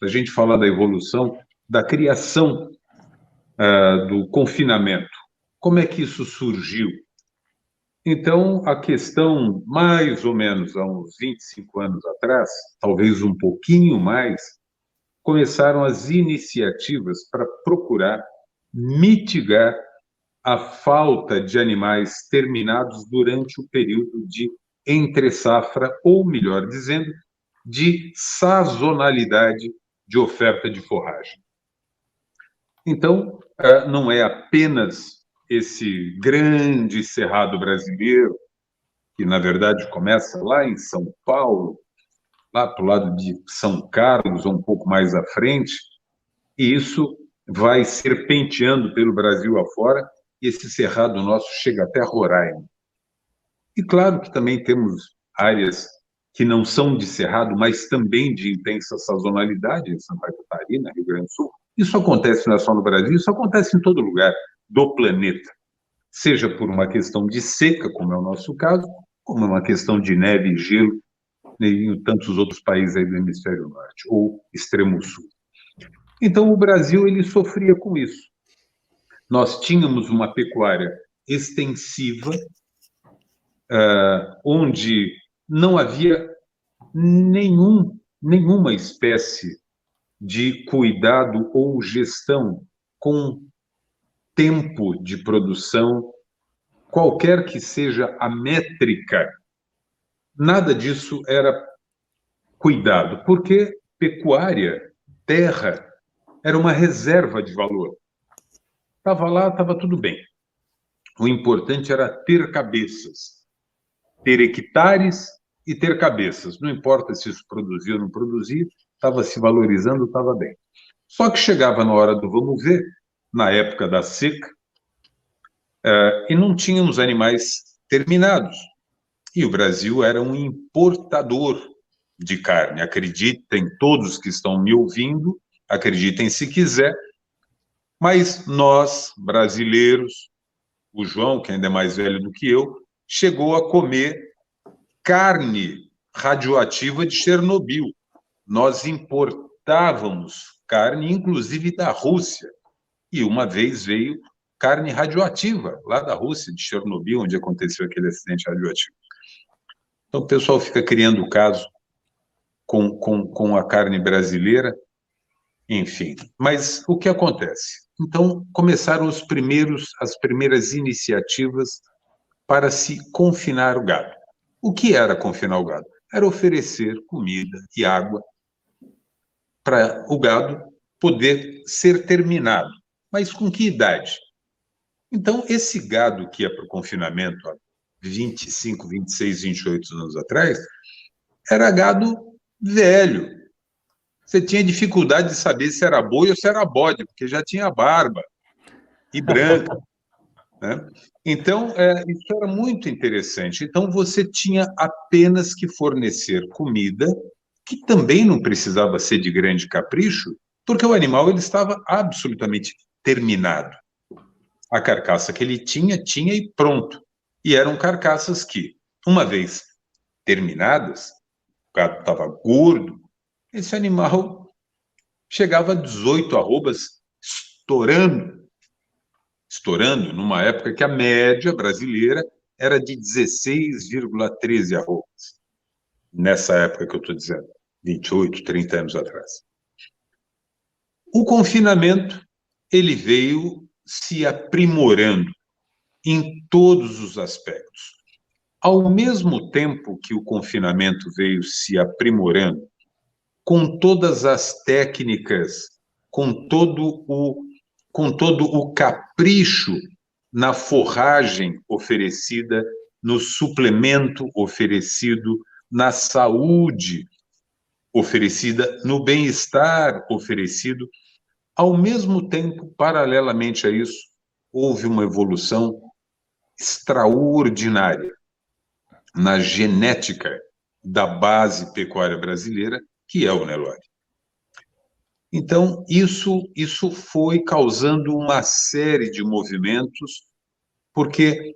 a gente fala da evolução, da criação do confinamento. Como é que isso surgiu? Então, a questão, mais ou menos há uns 25 anos atrás, talvez um pouquinho mais, começaram as iniciativas para procurar mitigar a falta de animais terminados durante o período de entre-safra, ou melhor dizendo, de sazonalidade de oferta de forragem. Então, não é apenas esse grande cerrado brasileiro, que na verdade começa lá em São Paulo, lá para o lado de São Carlos, ou um pouco mais à frente, e isso vai serpenteando pelo Brasil afora, e esse cerrado nosso chega até Roraima. E claro que também temos áreas que não são de cerrado, mas também de intensa sazonalidade, em Santa Catarina, Rio Grande do Sul. Isso acontece não é só no Brasil, isso acontece em todo lugar do planeta. Seja por uma questão de seca, como é o nosso caso, como é uma questão de neve e gelo em tantos outros países aí do hemisfério norte, ou extremo sul. Então, o Brasil ele sofria com isso. Nós tínhamos uma pecuária extensiva, onde não havia nenhuma espécie de cuidado ou gestão com tempo de produção, qualquer que seja a métrica, nada disso era cuidado, porque pecuária, terra, era uma reserva de valor. Estava lá, estava tudo bem. O importante era ter cabeças, ter hectares e ter cabeças. Não importa se isso produzia ou não produzia, estava se valorizando, estava bem. Só que chegava na hora do vamos ver, na época da seca, e não tínhamos animais terminados. E o Brasil era um importador de carne. Acreditem todos que estão me ouvindo, acreditem se quiser, mas nós, brasileiros, o João, que ainda é mais velho do que eu, chegou a comer carne radioativa de Chernobyl. Nós importávamos carne, inclusive da Rússia. E uma vez veio carne radioativa, lá da Rússia, de Chernobyl, onde aconteceu aquele acidente radioativo. Então, o pessoal fica criando o caso com a carne brasileira, enfim. Mas o que acontece? Então, começaram as primeiras iniciativas para se confinar o gado. O que era confinar o gado? Era oferecer comida e água para o gado poder ser terminado. Mas com que idade? Então, esse gado que ia para o confinamento há 25, 26, 28 anos atrás, era gado velho. Você tinha dificuldade de saber se era boi ou se era bode, porque já tinha barba e branca, né? Então, isso era muito interessante. Então, você tinha apenas que fornecer comida, que também não precisava ser de grande capricho, porque o animal ele estava absolutamente terminado. A carcaça que ele tinha e pronto. E eram carcaças que, uma vez terminadas, o gado estava gordo, esse animal chegava a 18 arrobas, estourando numa época que a média brasileira era de 16,13 arrobas. Nessa época que eu estou dizendo, 28, 30 anos atrás. O confinamento, ele veio se aprimorando em todos os aspectos. Ao mesmo tempo que o confinamento veio se aprimorando, com todas as técnicas, com todo o capricho na forragem oferecida, no suplemento oferecido, na saúde oferecida, no bem-estar oferecido. Ao mesmo tempo, paralelamente a isso, houve uma evolução extraordinária na genética da base pecuária brasileira, que é o Nelore. Então, isso foi causando uma série de movimentos, porque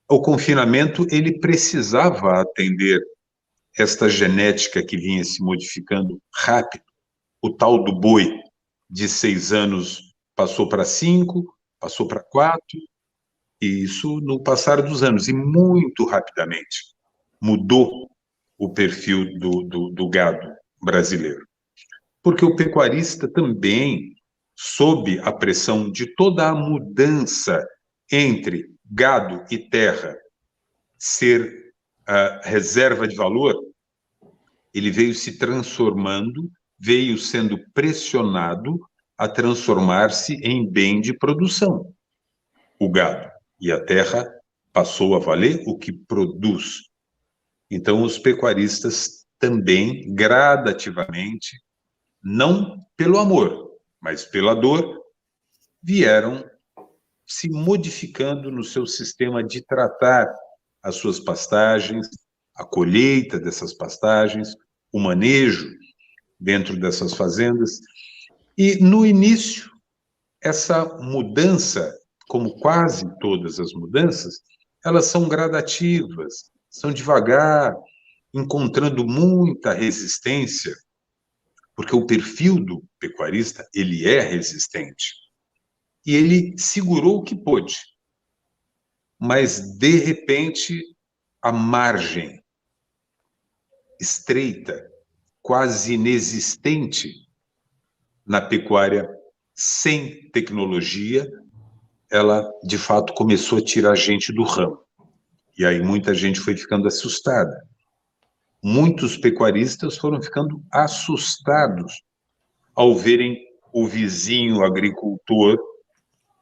o confinamento ele precisava atender esta genética que vinha se modificando rápido. o tal do boi de 6 anos passou para 5, passou para 4, e isso no passar dos anos, e muito rapidamente mudou o perfil do gado brasileiro. Porque o pecuarista também, sob a pressão de toda a mudança entre gado e terra ser reserva de valor, ele veio se transformando, veio sendo pressionado a transformar-se em bem de produção. O gado e a terra passou a valer o que produz. Então, os pecuaristas também, gradativamente, não pelo amor, mas pela dor, vieram se modificando no seu sistema de tratar as suas pastagens, a colheita dessas pastagens, o manejo dentro dessas fazendas. E, no início, essa mudança, como quase todas as mudanças, elas são gradativas, são devagar, encontrando muita resistência, porque o perfil do pecuarista, ele é resistente. E ele segurou o que pôde, mas, de repente, a margem estreita, quase inexistente na pecuária sem tecnologia, ela, de fato, começou a tirar gente do ramo. E aí muita gente foi ficando assustada. Muitos pecuaristas foram ficando assustados ao verem o vizinho agricultor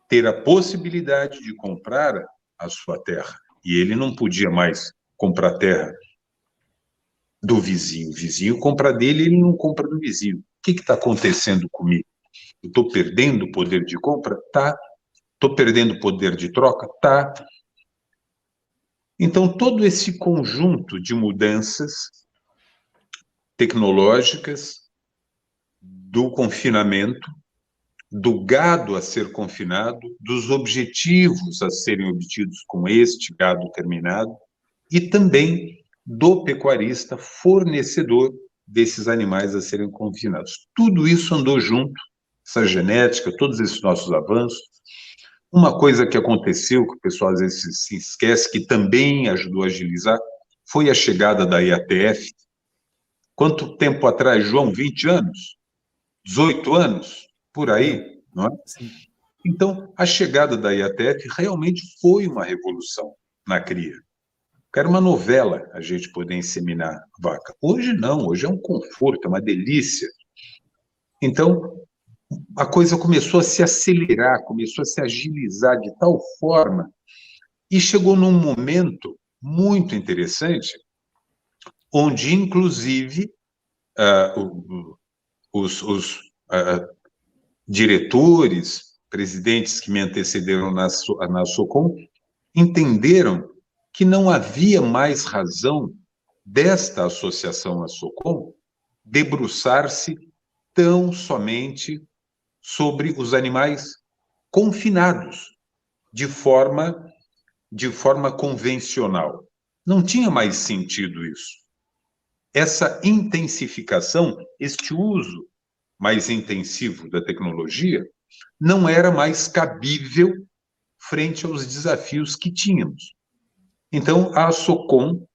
ter a possibilidade de comprar a sua terra. E ele não podia mais comprar terra do vizinho. O vizinho compra dele, ele não compra do vizinho. O que está acontecendo comigo? Eu estou perdendo o poder de compra? Tá. Estou perdendo o poder de troca? Tá. Então, todo esse conjunto de mudanças tecnológicas, do confinamento, do gado a ser confinado, dos objetivos a serem obtidos com este gado terminado, e também do pecuarista fornecedor desses animais a serem confinados. Tudo isso andou junto, essa genética, todos esses nossos avanços. Uma coisa que aconteceu, que o pessoal às vezes se esquece, que também ajudou a agilizar, foi a chegada da IATF. Quanto tempo atrás, João? 20 anos? 18 anos? Por aí, não é? Sim. Então, a chegada da IATF realmente foi uma revolução na cria. Era uma novela a gente poder inseminar vaca. Hoje não, hoje é um conforto, é uma delícia. Então, a coisa começou a se acelerar, começou a se agilizar de tal forma, e chegou num momento muito interessante, onde, inclusive, os diretores, presidentes que me antecederam na SOCOM, entenderam que não havia mais razão desta associação, a SOCOM, debruçar-se tão somente sobre os animais confinados, de forma convencional. Não tinha mais sentido isso. Essa intensificação, este uso mais intensivo da tecnologia, não era mais cabível frente aos desafios que tínhamos. Então, a SOCOM,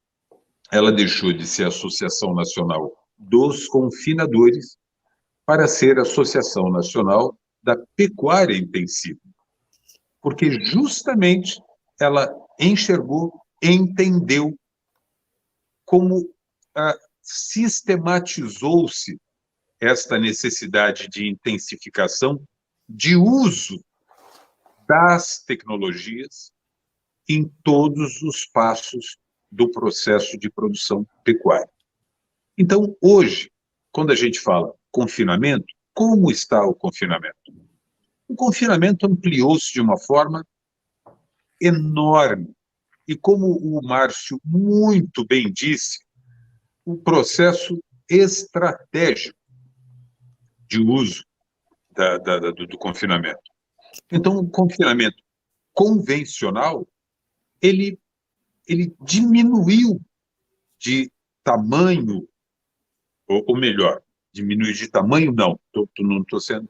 ela deixou de ser a Associação Nacional dos Confinadores para ser a Associação Nacional da Pecuária Intensiva, porque justamente ela enxergou, entendeu como sistematizou-se esta necessidade de intensificação, de uso das tecnologias em todos os passos do processo de produção pecuária. Então, hoje, quando a gente fala confinamento, como está o confinamento? O confinamento ampliou-se de uma forma enorme. E como o Márcio muito bem disse, o processo estratégico de uso do confinamento. Então, o confinamento convencional, ele diminuiu de tamanho, ou melhor, diminuir de tamanho, não. Não estou sendo...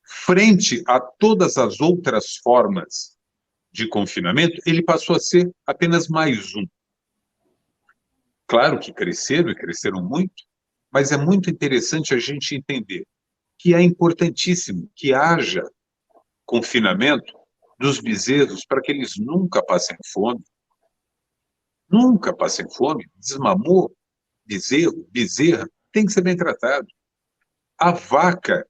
Frente a todas as outras formas de confinamento, ele passou a ser apenas mais um. Claro que cresceram, e cresceram muito, mas é muito interessante a gente entender que é importantíssimo que haja confinamento dos bezerros para que eles nunca passem fome. Nunca passem fome. Desmamou, bezerro, bezerra, tem que ser bem tratado. A vaca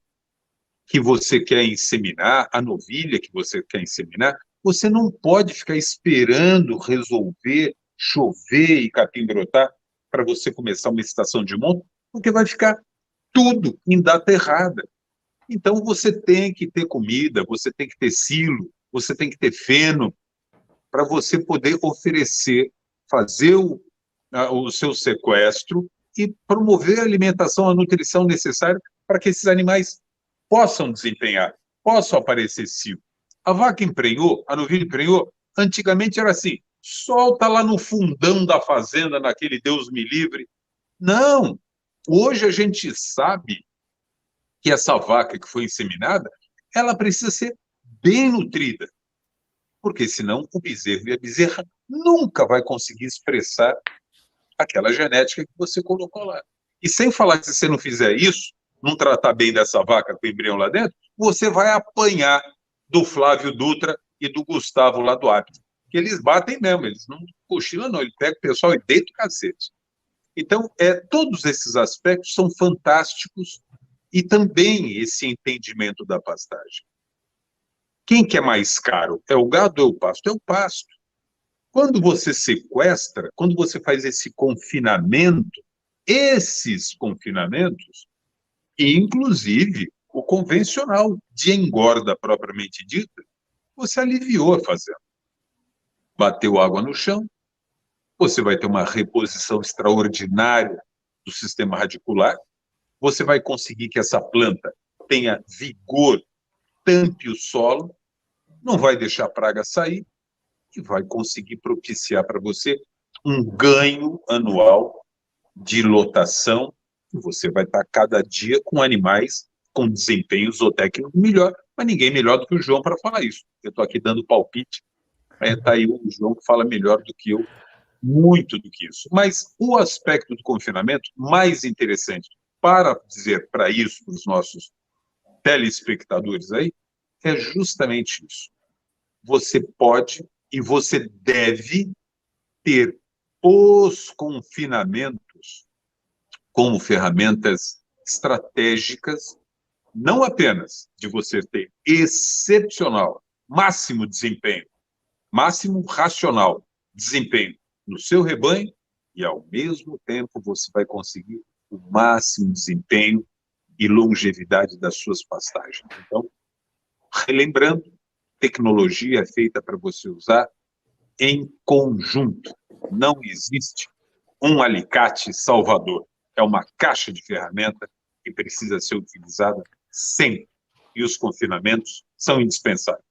que você quer inseminar, a novilha que você quer inseminar, você não pode ficar esperando resolver, chover e capim brotar para você começar uma estação de monta, porque vai ficar tudo em data errada. Então, você tem que ter comida, você tem que ter silo, você tem que ter feno, para você poder oferecer, fazer o seu sequestro e promover a alimentação, a nutrição necessária para que esses animais possam desempenhar, possam aparecer cio. A vaca emprenhou, a novilha emprenhou, antigamente era assim, solta lá no fundão da fazenda, naquele Deus me livre. Não! Hoje a gente sabe que essa vaca que foi inseminada, ela precisa ser bem nutrida, porque senão o bezerro e a bezerra nunca vai conseguir expressar aquela genética que você colocou lá. E sem falar que se você não fizer isso, não tratar bem dessa vaca com o embrião lá dentro, você vai apanhar do Flávio Dutra e do Gustavo lá do Acre. Que eles batem mesmo, eles não cochilam não, ele pega o pessoal e deita o cacete. Então, todos esses aspectos são fantásticos e também esse entendimento da pastagem. Quem que é mais caro? É o gado ou é o pasto? É o pasto. Quando você sequestra, quando você faz esse confinamento, esses confinamentos, inclusive o convencional de engorda propriamente dita, você aliviou a fazenda. Bateu água no chão, você vai ter uma reposição extraordinária do sistema radicular, você vai conseguir que essa planta tenha vigor, tampe o solo, não vai deixar a praga sair e vai conseguir propiciar para você um ganho anual de lotação, e você vai estar cada dia com animais com desempenho zootécnico melhor, mas ninguém melhor do que o João para falar isso. Eu estou aqui dando palpite, está aí o João que fala melhor do que eu, muito do que isso. Mas o aspecto do confinamento mais interessante para dizer para isso, para os nossos telespectadores aí, é justamente isso. Você pode e você deve ter os confinamentos como ferramentas estratégicas, não apenas de você ter excepcional, máximo desempenho, máximo racional desempenho no seu rebanho, e ao mesmo tempo você vai conseguir o máximo desempenho e longevidade das suas pastagens. Então, relembrando, tecnologia é feita para você usar em conjunto. Não existe um alicate salvador. É uma caixa de ferramenta que precisa ser utilizada sempre. E os confinamentos são indispensáveis.